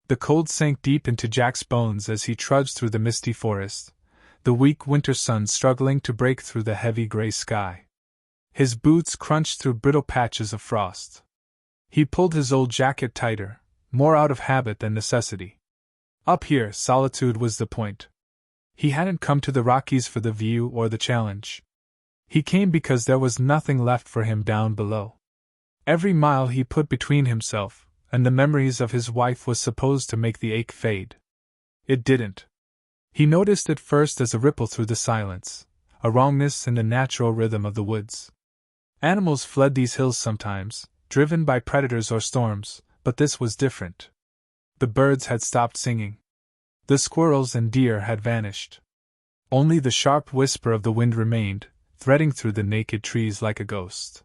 The cold sank deep into Jack's bones as he trudged through the misty forest, the weak winter sun struggling to break through the heavy gray sky. His boots crunched through brittle patches of frost. He pulled his old jacket tighter, more out of habit than necessity. Up here, solitude was the point. He hadn't come to the Rockies for the view or the challenge. He came because there was nothing left for him down below. Every mile he put between himself and the memories of his wife was supposed to make the ache fade. It didn't. He noticed it first as a ripple through the silence, a wrongness in the natural rhythm of the woods. Animals fled these hills sometimes, driven by predators or storms, but this was different. The birds had stopped singing. The squirrels and deer had vanished. Only the sharp whisper of the wind remained, threading through the naked trees like a ghost.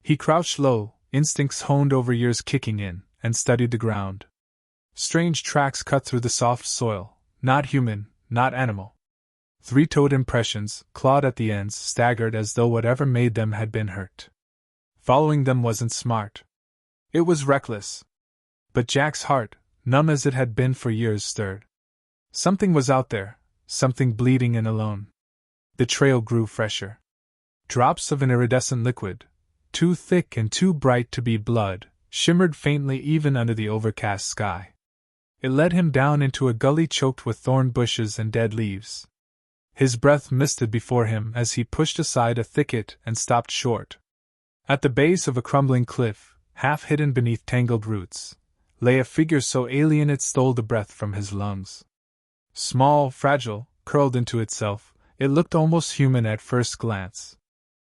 He crouched low, instincts honed over years kicking in, and studied the ground. Strange tracks cut through the soft soil, not human, not animal. Three-toed impressions, clawed at the ends, staggered as though whatever made them had been hurt. Following them wasn't smart. It was reckless. But Jack's heart, numb as it had been for years, stirred. Something was out there, something bleeding and alone. The trail grew fresher. Drops of an iridescent liquid, too thick and too bright to be blood, shimmered faintly even under the overcast sky. It led him down into a gully choked with thorn bushes and dead leaves. His breath misted before him as he pushed aside a thicket and stopped short. At the base of a crumbling cliff, half hidden beneath tangled roots, lay a figure so alien it stole the breath from his lungs. Small, fragile, curled into itself, it looked almost human at first glance.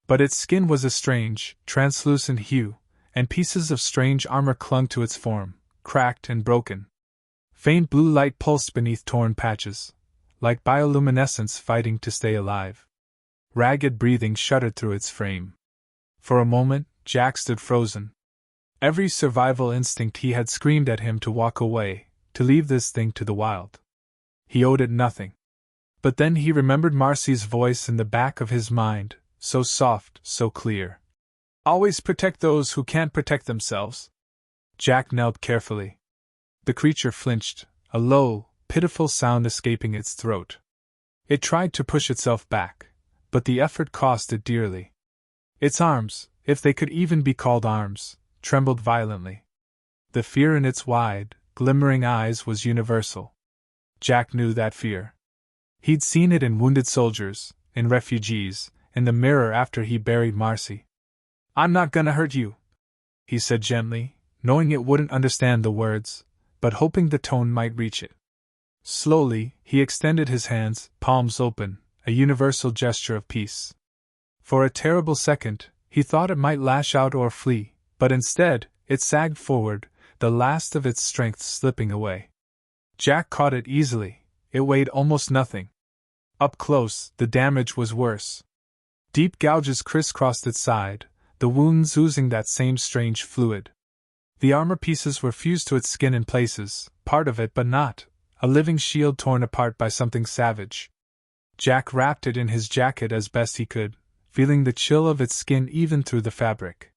But its skin was a strange, translucent hue, and pieces of strange armor clung to its form, cracked and broken. Faint blue light pulsed beneath torn patches, like bioluminescence fighting to stay alive. Ragged breathing shuddered through its frame. For a moment, Jack stood frozen. Every survival instinct he had screamed at him to walk away, to leave this thing to the wild. He owed it nothing. But then he remembered Marcy's voice in the back of his mind, so soft, so clear. Always protect those who can't protect themselves. Jack knelt carefully. The creature flinched, a low, pitiful sound escaping its throat. It tried to push itself back, but the effort cost it dearly. Its arms, if they could even be called arms, trembled violently. The fear in its wide, glimmering eyes was universal. Jack knew that fear. He'd seen it in wounded soldiers, in refugees, in the mirror after he buried Marcy. "I'm not gonna hurt you," he said gently, knowing it wouldn't understand the words, but hoping the tone might reach it. Slowly, he extended his hands, palms open, a universal gesture of peace. For a terrible second, he thought it might lash out or flee, but instead, it sagged forward, the last of its strength slipping away. Jack caught it easily. It weighed almost nothing. Up close, the damage was worse. Deep gouges crisscrossed its side, the wounds oozing that same strange fluid. The armor pieces were fused to its skin in places, part of it but not, a living shield torn apart by something savage. Jack wrapped it in his jacket as best he could, feeling the chill of its skin even through the fabric.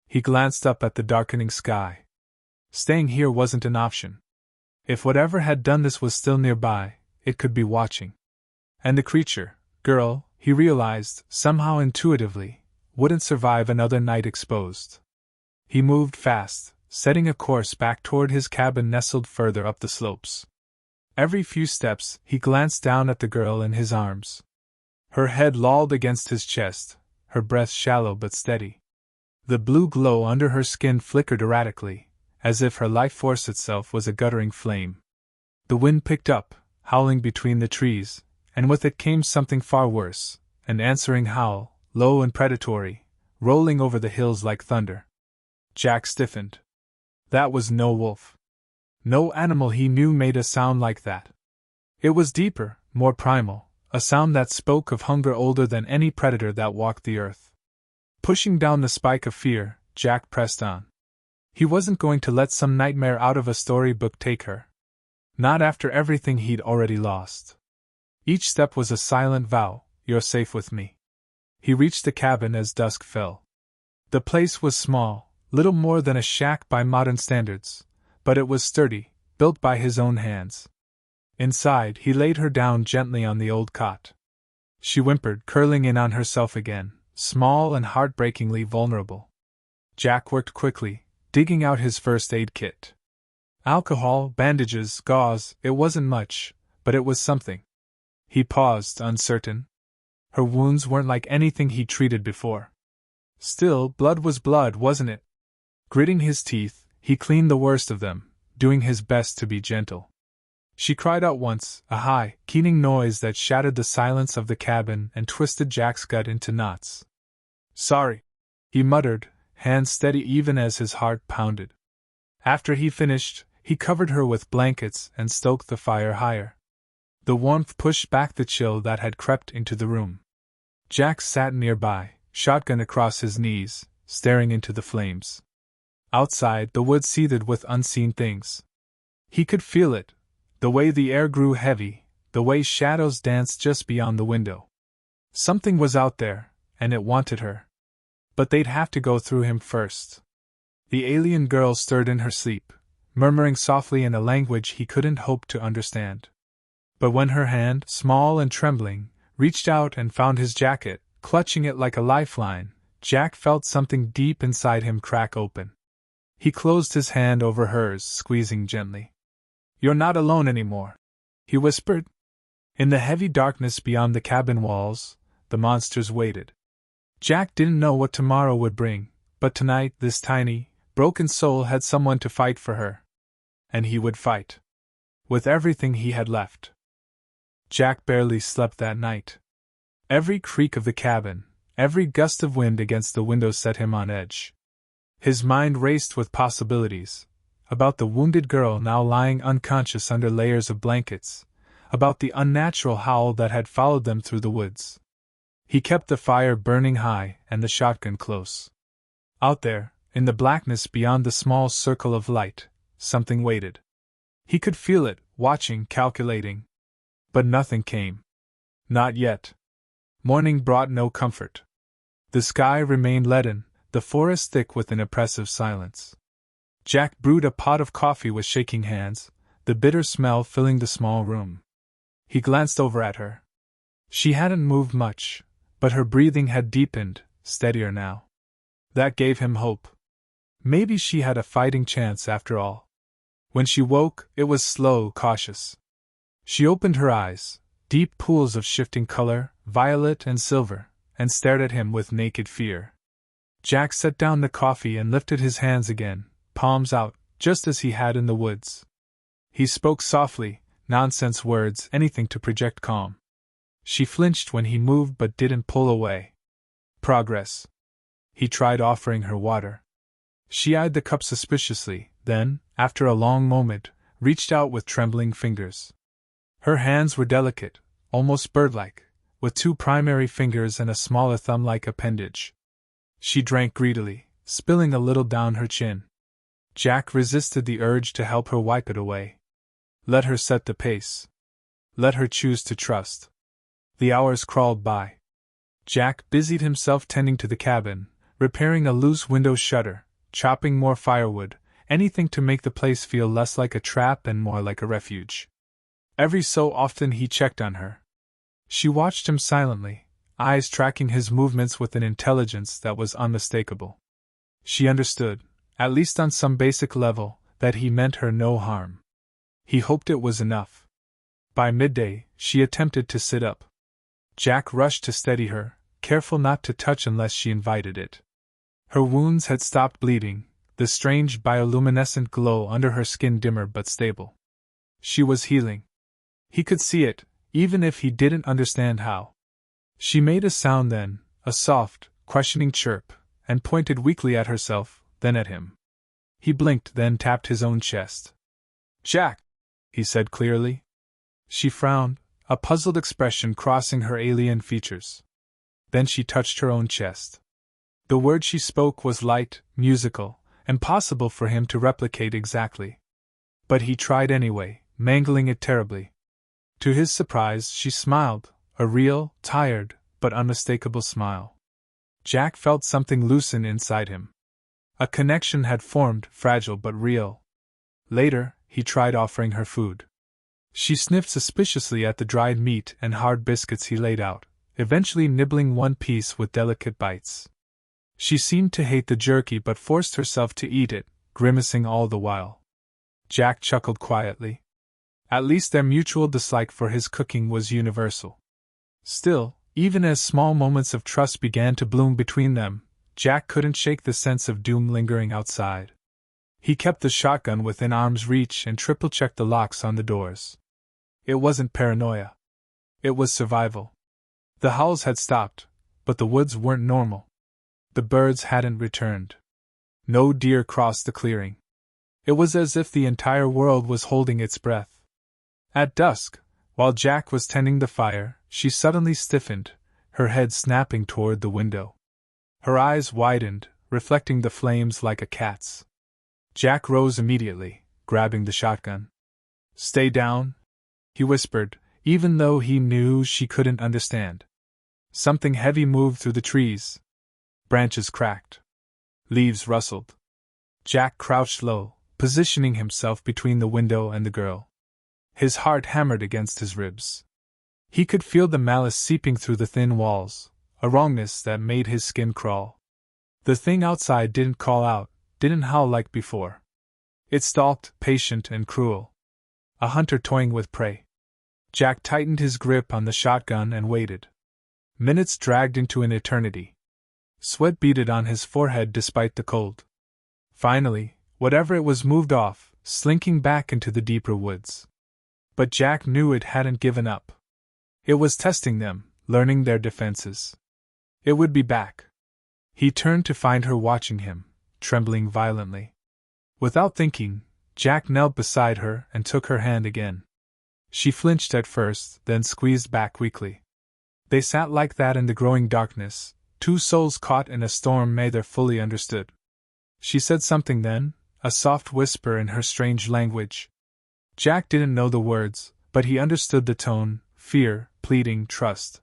He glanced up at the darkening sky. Staying here wasn't an option. If whatever had done this was still nearby, it could be watching. And the creature, girl, he realized, somehow intuitively, wouldn't survive another night exposed. He moved fast, setting a course back toward his cabin nestled further up the slopes. Every few steps, he glanced down at the girl in his arms. Her head lolled against his chest, her breath shallow but steady. The blue glow under her skin flickered erratically, as if her life force itself was a guttering flame. The wind picked up, howling between the trees, and with it came something far worse, an answering howl, low and predatory, rolling over the hills like thunder. Jack stiffened. That was no wolf. No animal he knew made a sound like that. It was deeper, more primal, a sound that spoke of hunger older than any predator that walked the earth. Pushing down the spike of fear, Jack pressed on. He wasn't going to let some nightmare out of a storybook take her. Not after everything he'd already lost. Each step was a silent vow, "You're safe with me." He reached the cabin as dusk fell. The place was small, little more than a shack by modern standards, but it was sturdy, built by his own hands. Inside, he laid her down gently on the old cot. She whimpered, curling in on herself again, small and heartbreakingly vulnerable. Jack worked quickly, digging out his first aid kit. Alcohol, bandages, gauze, it wasn't much, but it was something. He paused, uncertain. Her wounds weren't like anything he'd treated before. Still, blood was blood, wasn't it? Gritting his teeth, he cleaned the worst of them, doing his best to be gentle. She cried out once, a high, keening noise that shattered the silence of the cabin and twisted Jack's gut into knots. "Sorry," he muttered, hands steady even as his heart pounded. After he finished, he covered her with blankets and stoked the fire higher. The warmth pushed back the chill that had crept into the room. Jack sat nearby, shotgun across his knees, staring into the flames. Outside, the woods seethed with unseen things. He could feel it, the way the air grew heavy, the way shadows danced just beyond the window. Something was out there, and it wanted her. But they'd have to go through him first. The alien girl stirred in her sleep, murmuring softly in a language he couldn't hope to understand. But when her hand, small and trembling, reached out and found his jacket, clutching it like a lifeline, Jack felt something deep inside him crack open. He closed his hand over hers, squeezing gently. "You're not alone anymore," he whispered. In the heavy darkness beyond the cabin walls, the monsters waited. Jack didn't know what tomorrow would bring, but tonight this tiny, broken soul had someone to fight for her. And he would fight. With everything he had left. Jack barely slept that night. Every creak of the cabin, every gust of wind against the window set him on edge. His mind raced with possibilities. About the wounded girl now lying unconscious under layers of blankets. About the unnatural howl that had followed them through the woods. He kept the fire burning high and the shotgun close. Out there, in the blackness beyond the small circle of light, something waited. He could feel it, watching, calculating. But nothing came. Not yet. Morning brought no comfort. The sky remained leaden, the forest thick with an oppressive silence. Jack brewed a pot of coffee with shaking hands, the bitter smell filling the small room. He glanced over at her. She hadn't moved much, but her breathing had deepened, steadier now. That gave him hope. Maybe she had a fighting chance after all. When she woke, it was slow, cautious. She opened her eyes, deep pools of shifting color, violet and silver, and stared at him with naked fear. Jack set down the coffee and lifted his hands again, palms out, just as he had in the woods. He spoke softly, nonsense words, anything to project calm. She flinched when he moved but didn't pull away. Progress. He tried offering her water. She eyed the cup suspiciously, then, after a long moment, reached out with trembling fingers. Her hands were delicate, almost bird-like, with two primary fingers and a smaller thumb-like appendage. She drank greedily, spilling a little down her chin. Jack resisted the urge to help her wipe it away. Let her set the pace. Let her choose to trust. The hours crawled by. Jack busied himself tending to the cabin, repairing a loose window shutter, chopping more firewood, anything to make the place feel less like a trap and more like a refuge. Every so often he checked on her. She watched him silently, eyes tracking his movements with an intelligence that was unmistakable. She understood, at least on some basic level, that he meant her no harm. He hoped it was enough. By midday, she attempted to sit up. Jack rushed to steady her, careful not to touch unless she invited it. Her wounds had stopped bleeding, the strange bioluminescent glow under her skin dimmer but stable. She was healing. He could see it, even if he didn't understand how. She made a sound then, a soft, questioning chirp, and pointed weakly at herself, then at him. He blinked, then tapped his own chest. "Jack," he said clearly. She frowned, a puzzled expression crossing her alien features. Then she touched her own chest. The word she spoke was light, musical, impossible for him to replicate exactly. But he tried anyway, mangling it terribly. To his surprise, she smiled, a real, tired, but unmistakable smile. Jack felt something loosen inside him. A connection had formed, fragile but real. Later, he tried offering her food. She sniffed suspiciously at the dried meat and hard biscuits he laid out, eventually nibbling one piece with delicate bites. She seemed to hate the jerky but forced herself to eat it, grimacing all the while. Jack chuckled quietly. At least their mutual dislike for his cooking was universal. Still, even as small moments of trust began to bloom between them, Jack couldn't shake the sense of doom lingering outside. He kept the shotgun within arm's reach and triple-checked the locks on the doors. It wasn't paranoia. It was survival. The howls had stopped, but the woods weren't normal. The birds hadn't returned. No deer crossed the clearing. It was as if the entire world was holding its breath. At dusk, while Jack was tending the fire, she suddenly stiffened, her head snapping toward the window. Her eyes widened, reflecting the flames like a cat's. Jack rose immediately, grabbing the shotgun. "Stay down," he whispered, even though he knew she couldn't understand. Something heavy moved through the trees. Branches cracked. Leaves rustled. Jack crouched low, positioning himself between the window and the girl. His heart hammered against his ribs. He could feel the malice seeping through the thin walls, a wrongness that made his skin crawl. The thing outside didn't call out, didn't howl like before. It stalked, patient and cruel. A hunter toying with prey. Jack tightened his grip on the shotgun and waited. Minutes dragged into an eternity. Sweat beaded on his forehead despite the cold. Finally, whatever it was moved off, slinking back into the deeper woods. But Jack knew it hadn't given up. It was testing them, learning their defenses. It would be back. He turned to find her watching him, trembling violently. Without thinking, Jack knelt beside her and took her hand again. She flinched at first, then squeezed back weakly. They sat like that in the growing darkness, two souls caught in a storm neither fully understood. She said something then, a soft whisper in her strange language. Jack didn't know the words, but he understood the tone: fear, pleading, trust.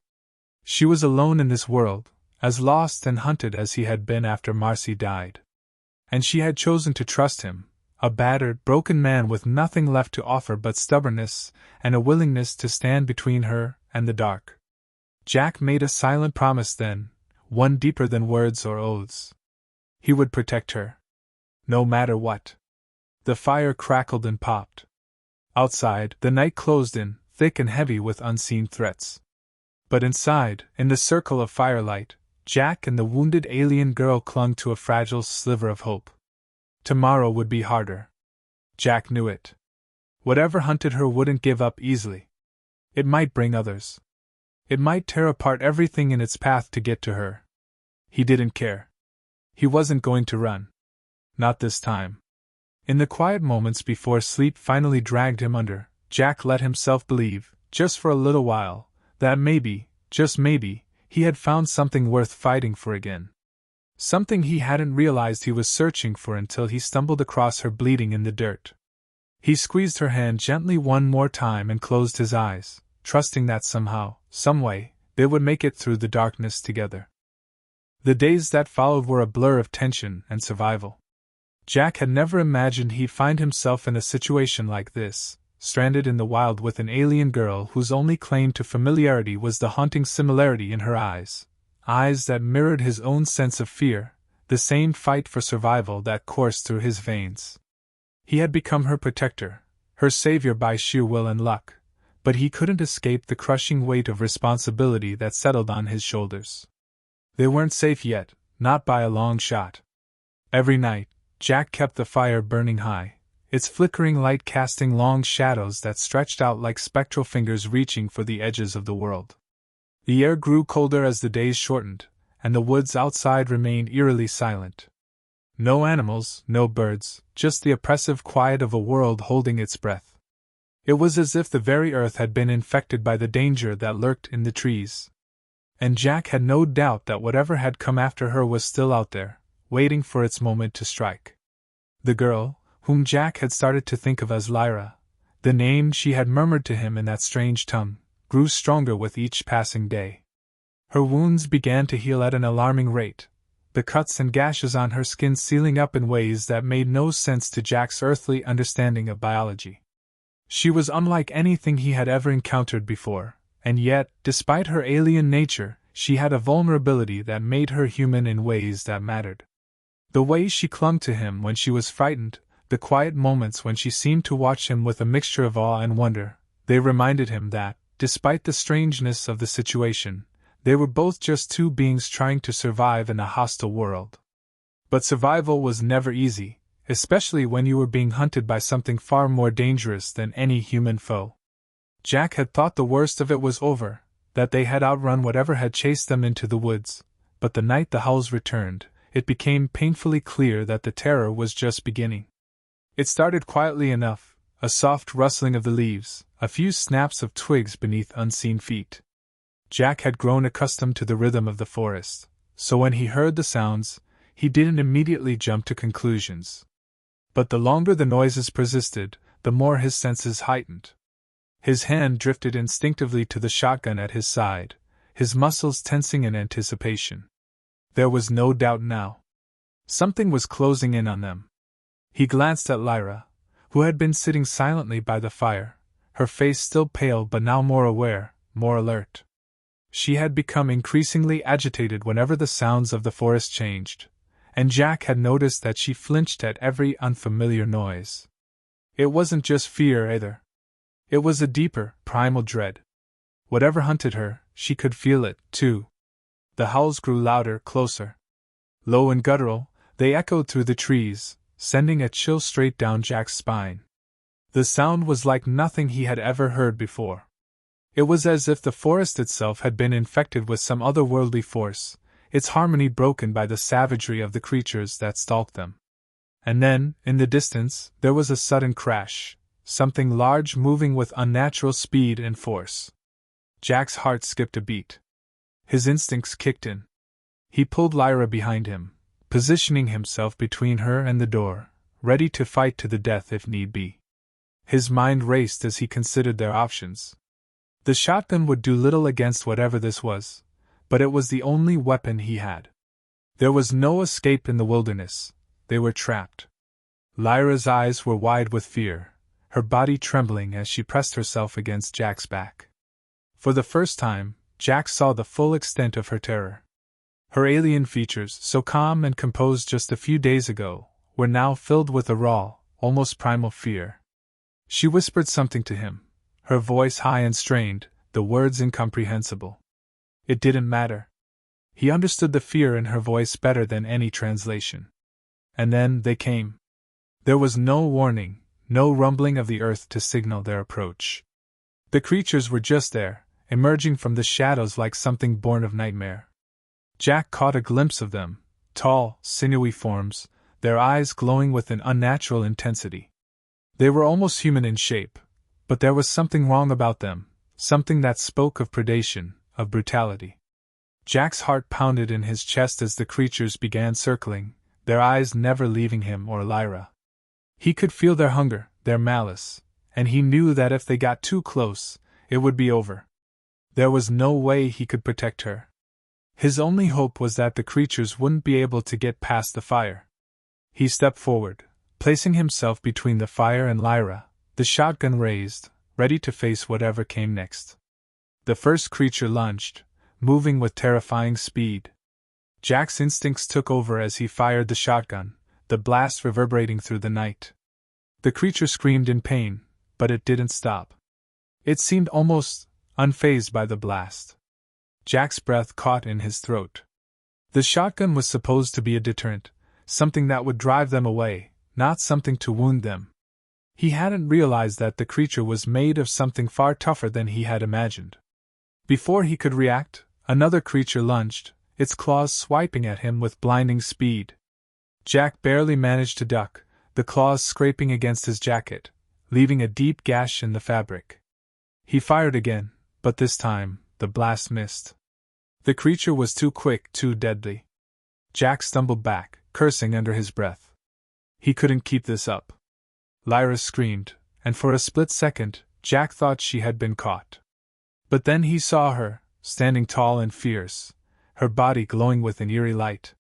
She was alone in this world, as lost and hunted as he had been after Marcy died. And she had chosen to trust him, a battered, broken man with nothing left to offer but stubbornness and a willingness to stand between her and the dark. Jack made a silent promise then, one deeper than words or oaths. He would protect her. No matter what. The fire crackled and popped. Outside, the night closed in, thick and heavy with unseen threats. But inside, in the circle of firelight, Jack and the wounded alien girl clung to a fragile sliver of hope. Tomorrow would be harder. Jack knew it. Whatever hunted her wouldn't give up easily. It might bring others. It might tear apart everything in its path to get to her. He didn't care. He wasn't going to run. Not this time. In the quiet moments before sleep finally dragged him under, Jack let himself believe, just for a little while, that maybe, just maybe, he had found something worth fighting for again. Something he hadn't realized he was searching for until he stumbled across her bleeding in the dirt. He squeezed her hand gently one more time and closed his eyes, trusting that somehow, someway, they would make it through the darkness together. The days that followed were a blur of tension and survival. Jack had never imagined he'd find himself in a situation like this, stranded in the wild with an alien girl whose only claim to familiarity was the haunting similarity in her eyes that mirrored his own sense of fear, the same fight for survival that coursed through his veins. He had become her protector, her savior by sheer will and luck, but he couldn't escape the crushing weight of responsibility that settled on his shoulders. They weren't safe yet, not by a long shot. Every night, Jack kept the fire burning high, its flickering light casting long shadows that stretched out like spectral fingers reaching for the edges of the world. The air grew colder as the days shortened, and the woods outside remained eerily silent. No animals, no birds, just the oppressive quiet of a world holding its breath. It was as if the very earth had been infected by the danger that lurked in the trees. And Jack had no doubt that whatever had come after her was still out there, waiting for its moment to strike. The girl, whom Jack had started to think of as Lyra, the name she had murmured to him in that strange tongue, grew stronger with each passing day. Her wounds began to heal at an alarming rate, the cuts and gashes on her skin sealing up in ways that made no sense to Jack's earthly understanding of biology. She was unlike anything he had ever encountered before, and yet, despite her alien nature, she had a vulnerability that made her human in ways that mattered. The way she clung to him when she was frightened, the quiet moments when she seemed to watch him with a mixture of awe and wonder, they reminded him that, despite the strangeness of the situation, they were both just two beings trying to survive in a hostile world. But survival was never easy, especially when you were being hunted by something far more dangerous than any human foe. Jack had thought the worst of it was over, that they had outrun whatever had chased them into the woods, but the night the howls returned, it became painfully clear that the terror was just beginning. It started quietly enough, a soft rustling of the leaves, a few snaps of twigs beneath unseen feet. Jack had grown accustomed to the rhythm of the forest, so when he heard the sounds, he didn't immediately jump to conclusions. But the longer the noises persisted, the more his senses heightened. His hand drifted instinctively to the shotgun at his side, his muscles tensing in anticipation. There was no doubt now. Something was closing in on them. He glanced at Lyra, who had been sitting silently by the fire, her face still pale but now more aware, more alert. She had become increasingly agitated whenever the sounds of the forest changed, and Jack had noticed that she flinched at every unfamiliar noise. It wasn't just fear either. It was a deeper, primal dread. Whatever hunted her, she could feel it, too. The howls grew louder, closer. Low and guttural, they echoed through the trees, sending a chill straight down Jack's spine. The sound was like nothing he had ever heard before. It was as if the forest itself had been infected with some otherworldly force, its harmony broken by the savagery of the creatures that stalked them. And then, in the distance, there was a sudden crash, something large moving with unnatural speed and force. Jack's heart skipped a beat. His instincts kicked in. He pulled Lyra behind him, positioning himself between her and the door, ready to fight to the death if need be. His mind raced as he considered their options. The shotgun would do little against whatever this was, but it was the only weapon he had. There was no escape in the wilderness. They were trapped. Lyra's eyes were wide with fear, her body trembling as she pressed herself against Jack's back. For the first time, Jack saw the full extent of her terror. Her alien features, so calm and composed just a few days ago, were now filled with a raw, almost primal fear. She whispered something to him, her voice high and strained, the words incomprehensible. It didn't matter. He understood the fear in her voice better than any translation. And then they came. There was no warning, no rumbling of the earth to signal their approach. The creatures were just there, emerging from the shadows like something born of nightmare. Jack caught a glimpse of them, tall, sinewy forms, their eyes glowing with an unnatural intensity. They were almost human in shape, but there was something wrong about them, something that spoke of predation, of brutality. Jack's heart pounded in his chest as the creatures began circling, their eyes never leaving him or Lyra. He could feel their hunger, their malice, and he knew that if they got too close, it would be over. There was no way he could protect her. His only hope was that the creatures wouldn't be able to get past the fire. He stepped forward, placing himself between the fire and Lyra, the shotgun raised, ready to face whatever came next. The first creature lunged, moving with terrifying speed. Jack's instincts took over as he fired the shotgun, the blast reverberating through the night. The creature screamed in pain, but it didn't stop. It seemed almost unfazed by the blast. Jack's breath caught in his throat. The shotgun was supposed to be a deterrent, something that would drive them away, not something to wound them. He hadn't realized that the creature was made of something far tougher than he had imagined. Before he could react, another creature lunged, its claws swiping at him with blinding speed. Jack barely managed to duck, the claws scraping against his jacket, leaving a deep gash in the fabric. He fired again, but this time, the blast missed. The creature was too quick, too deadly. Jack stumbled back, cursing under his breath. He couldn't keep this up. Lyra screamed, and for a split second, Jack thought she had been caught. But then he saw her, standing tall and fierce, her body glowing with an eerie light.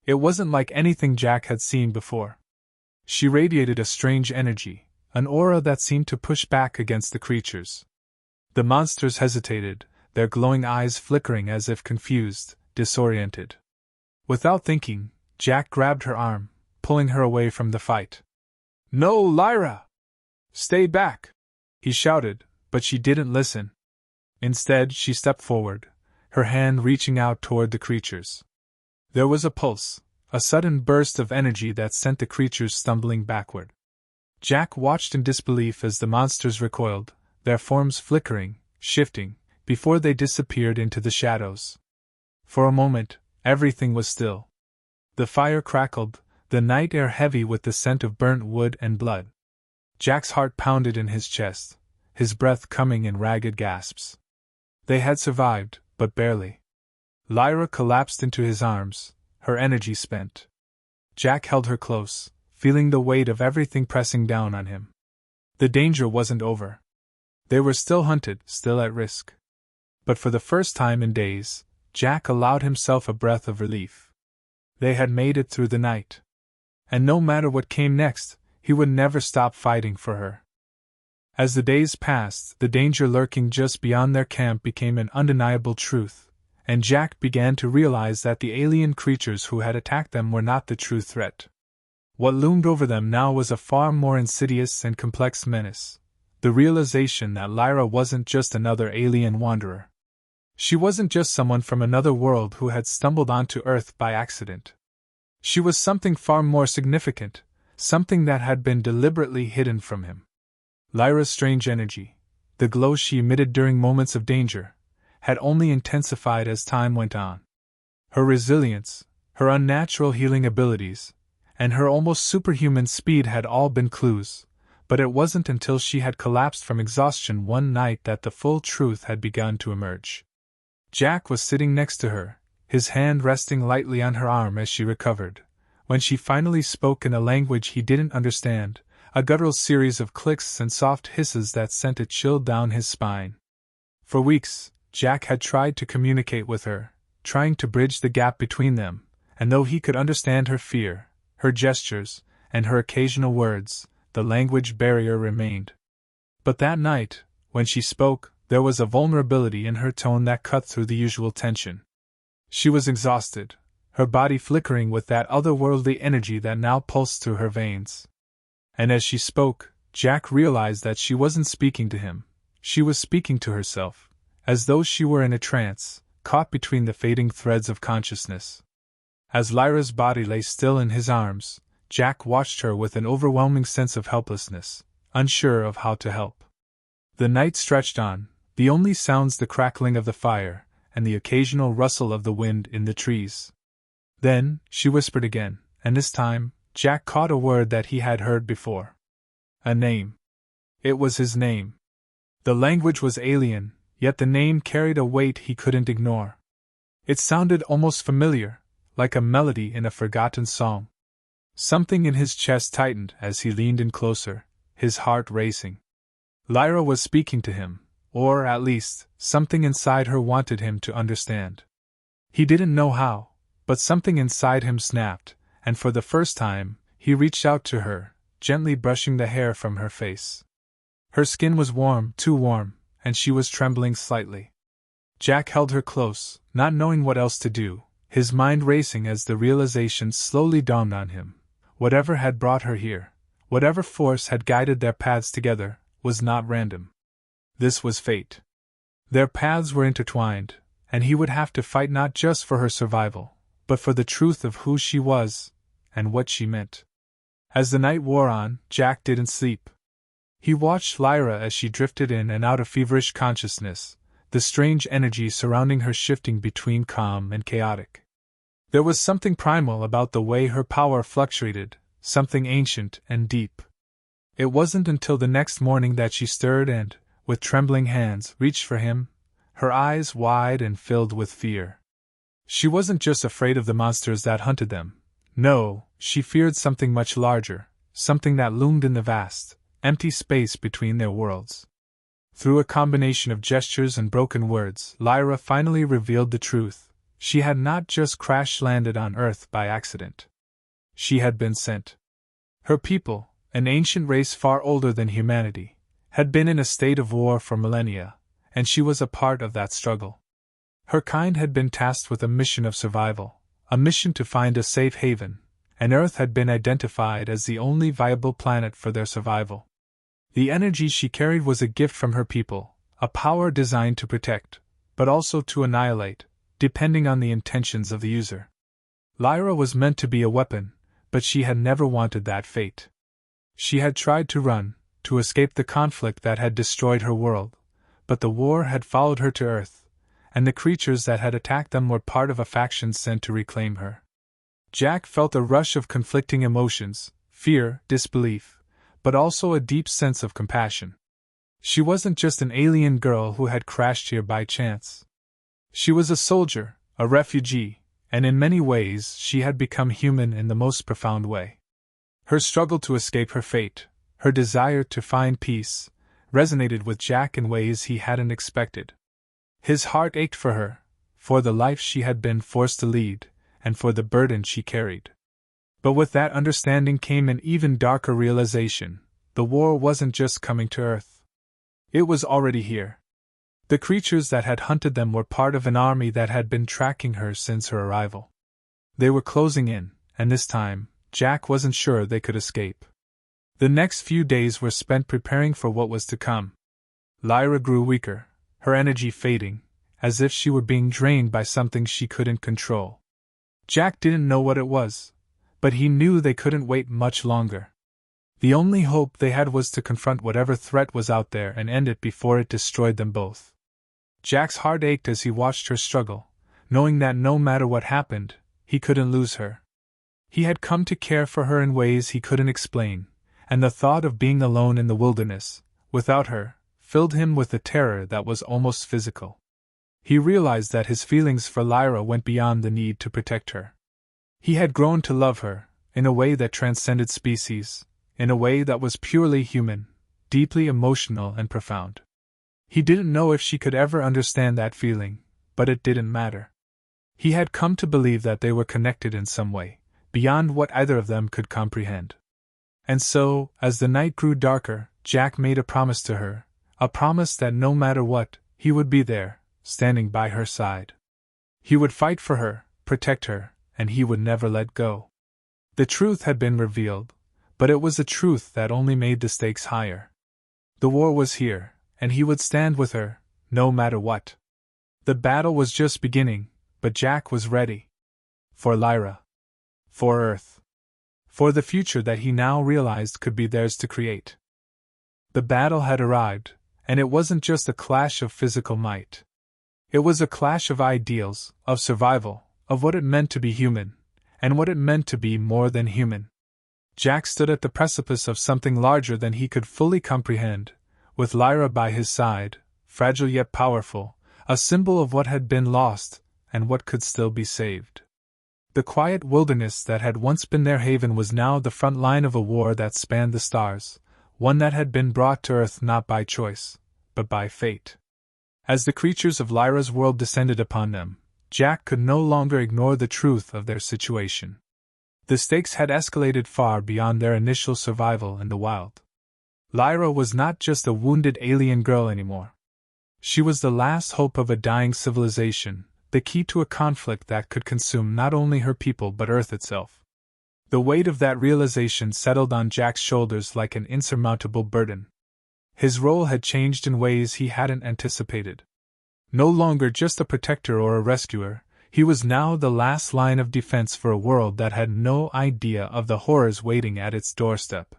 It wasn't like anything Jack had seen before. She radiated a strange energy, an aura that seemed to push back against the creatures. The monsters hesitated, their glowing eyes flickering as if confused, disoriented. Without thinking, Jack grabbed her arm, pulling her away from the fight. "No, Lyra! Stay back!" he shouted, but she didn't listen. Instead, she stepped forward, her hand reaching out toward the creatures. There was a pulse, a sudden burst of energy that sent the creatures stumbling backward. Jack watched in disbelief as the monsters recoiled, their forms flickering, shifting, before they disappeared into the shadows. For a moment, everything was still. The fire crackled, the night air heavy with the scent of burnt wood and blood. Jack's heart pounded in his chest, his breath coming in ragged gasps. They had survived, but barely. Lyra collapsed into his arms, her energy spent. Jack held her close, feeling the weight of everything pressing down on him. The danger wasn't over. They were still hunted, still at risk. But for the first time in days, Jack allowed himself a breath of relief. They had made it through the night. And no matter what came next, he would never stop fighting for her. As the days passed, the danger lurking just beyond their camp became an undeniable truth, and Jack began to realize that the alien creatures who had attacked them were not the true threat. What loomed over them now was a far more insidious and complex menace, the realization that Lyra wasn't just another alien wanderer. She wasn't just someone from another world who had stumbled onto Earth by accident. She was something far more significant, something that had been deliberately hidden from him. Lyra's strange energy, the glow she emitted during moments of danger, had only intensified as time went on. Her resilience, her unnatural healing abilities, and her almost superhuman speed had all been clues, but it wasn't until she had collapsed from exhaustion one night that the full truth had begun to emerge. Jack was sitting next to her, his hand resting lightly on her arm as she recovered, when she finally spoke in a language he didn't understand, a guttural series of clicks and soft hisses that sent a chill down his spine. For weeks, Jack had tried to communicate with her, trying to bridge the gap between them, and though he could understand her fear, her gestures, and her occasional words, the language barrier remained. But that night, when she spoke, there was a vulnerability in her tone that cut through the usual tension. She was exhausted, her body flickering with that otherworldly energy that now pulsed through her veins. And as she spoke, Jack realized that she wasn't speaking to him, she was speaking to herself, as though she were in a trance, caught between the fading threads of consciousness. As Lyra's body lay still in his arms, Jack watched her with an overwhelming sense of helplessness, unsure of how to help. The night stretched on, the only sounds the crackling of the fire, and the occasional rustle of the wind in the trees. Then, she whispered again, and this time, Jack caught a word that he had heard before. A name. It was his name. The language was alien, yet the name carried a weight he couldn't ignore. It sounded almost familiar, like a melody in a forgotten song. Something in his chest tightened as he leaned in closer, his heart racing. Lyra was speaking to him, or at least, something inside her wanted him to understand. He didn't know how, but something inside him snapped, and for the first time, he reached out to her, gently brushing the hair from her face. Her skin was warm, too warm, and she was trembling slightly. Jack held her close, not knowing what else to do, his mind racing as the realization slowly dawned on him. Whatever had brought her here, whatever force had guided their paths together, was not random. This was fate. Their paths were intertwined, and he would have to fight not just for her survival, but for the truth of who she was, and what she meant. As the night wore on, Jack didn't sleep. He watched Lyra as she drifted in and out of feverish consciousness, the strange energy surrounding her shifting between calm and chaotic. There was something primal about the way her power fluctuated, something ancient and deep. It wasn't until the next morning that she stirred and, with trembling hands, reached for him, her eyes wide and filled with fear. She wasn't just afraid of the monsters that hunted them. No, she feared something much larger, something that loomed in the vast, empty space between their worlds. Through a combination of gestures and broken words, Lyra finally revealed the truth. She had not just crash-landed on Earth by accident. She had been sent. Her people, an ancient race far older than humanity, had been in a state of war for millennia, and she was a part of that struggle. Her kind had been tasked with a mission of survival, a mission to find a safe haven, and Earth had been identified as the only viable planet for their survival. The energy she carried was a gift from her people, a power designed to protect, but also to annihilate, depending on the intentions of the user. Lyra was meant to be a weapon, but she had never wanted that fate. She had tried to run, to escape the conflict that had destroyed her world, but the war had followed her to Earth, and the creatures that had attacked them were part of a faction sent to reclaim her. Jack felt a rush of conflicting emotions, fear, disbelief, but also a deep sense of compassion. She wasn't just an alien girl who had crashed here by chance. She was a soldier, a refugee, and in many ways she had become human in the most profound way. Her struggle to escape her fate, her desire to find peace, resonated with Jack in ways he hadn't expected. His heart ached for her, for the life she had been forced to lead, and for the burden she carried. But with that understanding came an even darker realization: the war wasn't just coming to Earth. It was already here. The creatures that had hunted them were part of an army that had been tracking her since her arrival. They were closing in, and this time, Jack wasn't sure they could escape. The next few days were spent preparing for what was to come. Lyra grew weaker, her energy fading, as if she were being drained by something she couldn't control. Jack didn't know what it was, but he knew they couldn't wait much longer. The only hope they had was to confront whatever threat was out there and end it before it destroyed them both. Jack's heart ached as he watched her struggle, knowing that no matter what happened, he couldn't lose her. He had come to care for her in ways he couldn't explain, and the thought of being alone in the wilderness, without her, filled him with a terror that was almost physical. He realized that his feelings for Lyra went beyond the need to protect her. He had grown to love her, in a way that transcended species, in a way that was purely human, deeply emotional and profound. He didn't know if she could ever understand that feeling, but it didn't matter. He had come to believe that they were connected in some way, beyond what either of them could comprehend. And so, as the night grew darker, Jack made a promise to her, a promise that no matter what, he would be there, standing by her side. He would fight for her, protect her, and he would never let go. The truth had been revealed, but it was a truth that only made the stakes higher. The war was here, and he would stand with her, no matter what. The battle was just beginning, but Jack was ready. For Lyra. For Earth. For the future that he now realized could be theirs to create. The battle had arrived, and it wasn't just a clash of physical might. It was a clash of ideals, of survival, of what it meant to be human, and what it meant to be more than human. Jack stood at the precipice of something larger than he could fully comprehend, with Lyra by his side, fragile yet powerful, a symbol of what had been lost and what could still be saved. The quiet wilderness that had once been their haven was now the front line of a war that spanned the stars, one that had been brought to Earth not by choice, but by fate. As the creatures of Lyra's world descended upon them, Jack could no longer ignore the truth of their situation. The stakes had escalated far beyond their initial survival in the wild. Lyra was not just a wounded alien girl anymore. She was the last hope of a dying civilization, the key to a conflict that could consume not only her people but Earth itself. The weight of that realization settled on Jack's shoulders like an insurmountable burden. His role had changed in ways he hadn't anticipated. No longer just a protector or a rescuer, he was now the last line of defense for a world that had no idea of the horrors waiting at its doorstep.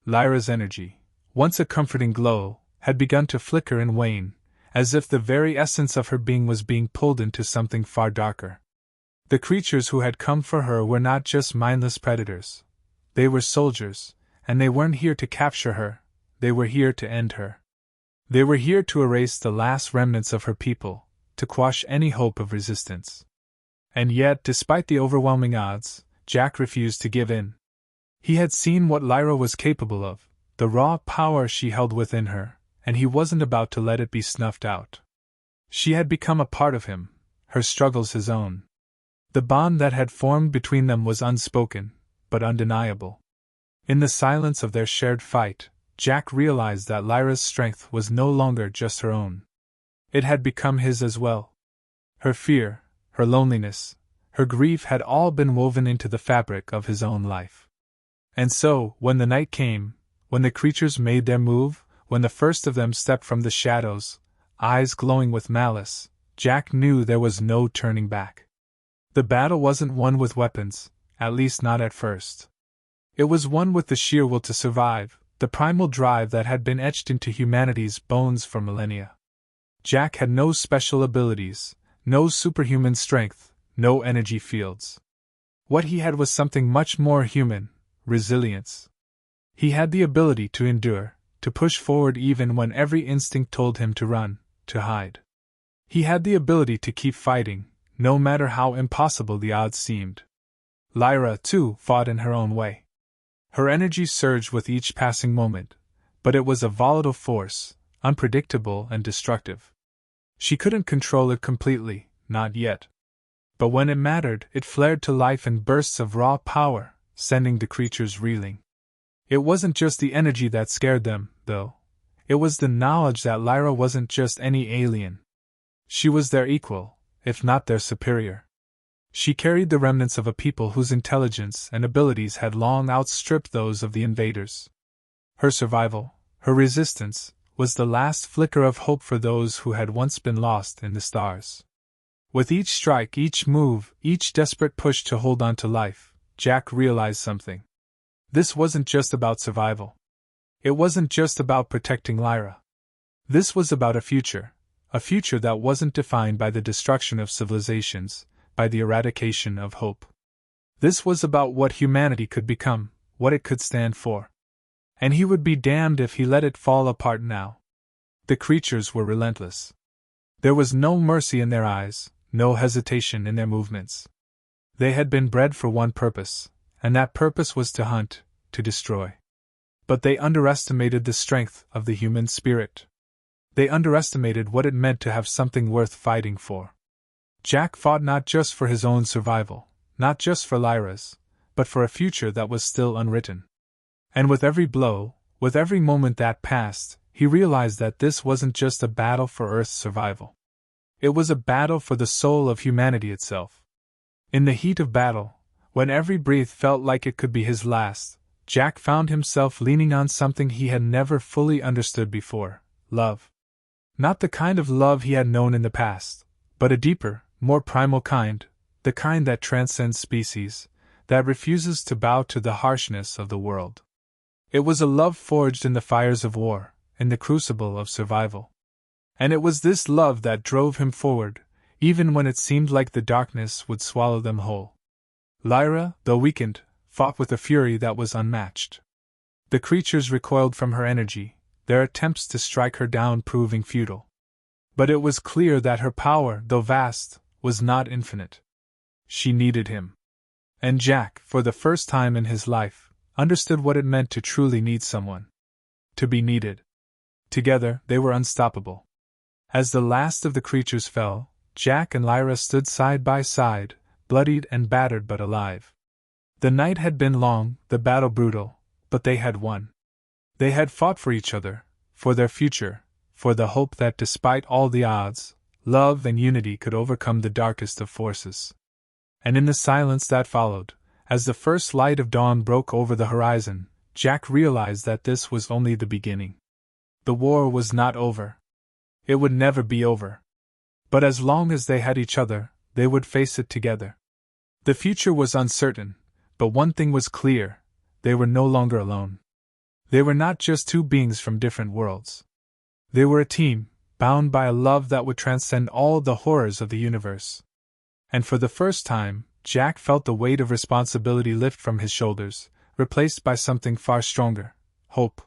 Lyra's energy, once a comforting glow, had begun to flicker and wane, as if the very essence of her being was being pulled into something far darker. The creatures who had come for her were not just mindless predators. They were soldiers, and they weren't here to capture her, they were here to end her. They were here to erase the last remnants of her people, to quash any hope of resistance. And yet, despite the overwhelming odds, Jack refused to give in. He had seen what Lyra was capable of, the raw power she held within her, and he wasn't about to let it be snuffed out. She had become a part of him, her struggles his own. The bond that had formed between them was unspoken, but undeniable. In the silence of their shared fight, Jack realized that Lyra's strength was no longer just her own. It had become his as well. Her fear, her loneliness, her grief had all been woven into the fabric of his own life. And so, when the night came, when the creatures made their move, when the first of them stepped from the shadows, eyes glowing with malice, Jack knew there was no turning back. The battle wasn't won with weapons, at least not at first. It was won with the sheer will to survive, the primal drive that had been etched into humanity's bones for millennia. Jack had no special abilities, no superhuman strength, no energy fields. What he had was something much more human: resilience. He had the ability to endure, to push forward even when every instinct told him to run, to hide. He had the ability to keep fighting, no matter how impossible the odds seemed. Lyra, too, fought in her own way. Her energy surged with each passing moment, but it was a volatile force, unpredictable and destructive. She couldn't control it completely, not yet. But when it mattered, it flared to life in bursts of raw power, sending the creatures reeling. It wasn't just the energy that scared them, though. It was the knowledge that Lyra wasn't just any alien. She was their equal, if not their superior. She carried the remnants of a people whose intelligence and abilities had long outstripped those of the invaders. Her survival, her resistance, was the last flicker of hope for those who had once been lost in the stars. With each strike, each move, each desperate push to hold on to life, Jack realized something. This wasn't just about survival. It wasn't just about protecting Lyra. This was about a future that wasn't defined by the destruction of civilizations, by the eradication of hope. This was about what humanity could become, what it could stand for. And he would be damned if he let it fall apart now. The creatures were relentless. There was no mercy in their eyes, no hesitation in their movements. They had been bred for one purpose, and that purpose was to hunt, to destroy. But they underestimated the strength of the human spirit. They underestimated what it meant to have something worth fighting for. Jack fought not just for his own survival, not just for Lyra's, but for a future that was still unwritten. And with every blow, with every moment that passed, he realized that this wasn't just a battle for Earth's survival. It was a battle for the soul of humanity itself. In the heat of battle, when every breath felt like it could be his last, Jack found himself leaning on something he had never fully understood before: love. Not the kind of love he had known in the past, but a deeper, more primal kind, the kind that transcends species, that refuses to bow to the harshness of the world. It was a love forged in the fires of war, in the crucible of survival. And it was this love that drove him forward, even when it seemed like the darkness would swallow them whole. Lyra, though weakened, fought with a fury that was unmatched. The creatures recoiled from her energy, their attempts to strike her down proving futile. But it was clear that her power, though vast, was not infinite. She needed him. And Jack, for the first time in his life, understood what it meant to truly need someone. To be needed. Together, they were unstoppable. As the last of the creatures fell, Jack and Lyra stood side by side, bloodied and battered but alive. The night had been long, the battle brutal, but they had won. They had fought for each other, for their future, for the hope that despite all the odds, love and unity could overcome the darkest of forces. And in the silence that followed, as the first light of dawn broke over the horizon, Jack realized that this was only the beginning. The war was not over. It would never be over. But as long as they had each other, they would face it together. The future was uncertain, but one thing was clear: they were no longer alone. They were not just two beings from different worlds. They were a team, bound by a love that would transcend all the horrors of the universe. And for the first time, Jack felt the weight of responsibility lift from his shoulders, replaced by something far stronger: hope.